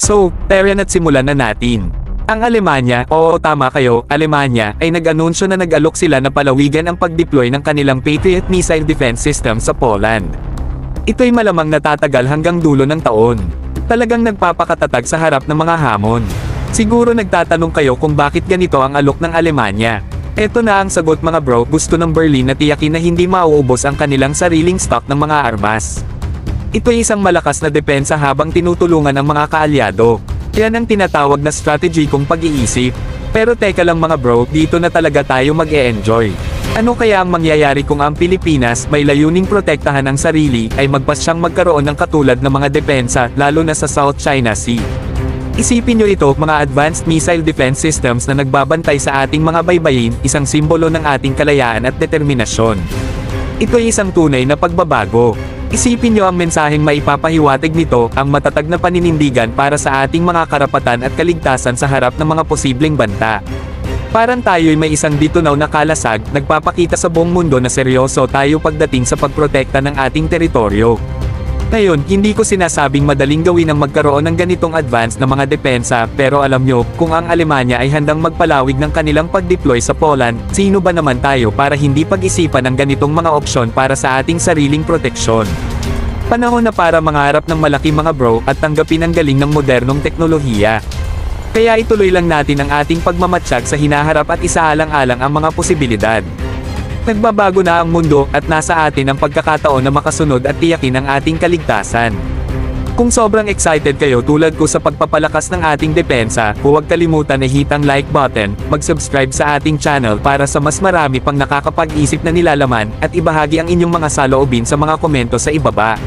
So, tara na't simulan na natin. Ang Alemanya, oo tama kayo, Alemanya, ay nag-anunsyo na nag-alok sila na palawigan ang pag-deploy ng kanilang Patriot missile defense system sa Poland. Ito'y malamang natatagal hanggang dulo ng taon. Talagang nagpapakatatag sa harap ng mga hamon. Siguro nagtatanong kayo kung bakit ganito ang alok ng Alemanya. Eto na ang sagot mga bro, gusto ng Berlin na tiyakin na hindi mauubos ang kanilang sariling stock ng mga armas. Ito'y isang malakas na depensa habang tinutulungan ang mga kaalyado. Yan ang tinatawag na strategyikong pag-iisip. Pero teka lang mga bro, dito na talaga tayo mag-e-enjoy. Ano kaya ang mangyayari kung ang Pilipinas, may layuning protektahan ang sarili, ay magpasyang magkaroon ng katulad ng mga depensa, lalo na sa South China Sea? Isipin nyo ito, mga advanced missile defense systems na nagbabantay sa ating mga baybayin, isang simbolo ng ating kalayaan at determinasyon. Ito ay isang tunay na pagbabago. Isipin nyo ang mensaheng maipapahiwatig nito, ang matatag na paninindigan para sa ating mga karapatan at kaligtasan sa harap ng mga posibleng banta. Parang tayo'y may isang ditunaw na kalasag, nagpapakita sa buong mundo na seryoso tayo pagdating sa pagprotekta ng ating teritoryo. Ngayon, hindi ko sinasabing madaling gawin ang magkaroon ng ganitong advance na mga depensa, pero alam nyo, kung ang Alemanya ay handang magpalawig ng kanilang pag-deploy sa Poland, sino ba naman tayo para hindi pag-isipan ang ganitong mga opsyon para sa ating sariling proteksyon? Panahon na para mangarap ng malaki mga bro at tanggapin ang galing ng modernong teknolohiya. Kaya ituloy lang natin ang ating pagmamatsyag sa hinaharap at isaalang-alang ang mga posibilidad. Nagbabago na ang mundo at nasa atin ang pagkakataon na makasunod at tiyakin ang ating kaligtasan. Kung sobrang excited kayo tulad ko sa pagpapalakas ng ating depensa, huwag kalimutan na hit ang like button, mag-subscribe sa ating channel para sa mas marami pang nakakapag-isip na nilalaman, at ibahagi ang inyong mga saloobin sa mga komento sa ibaba.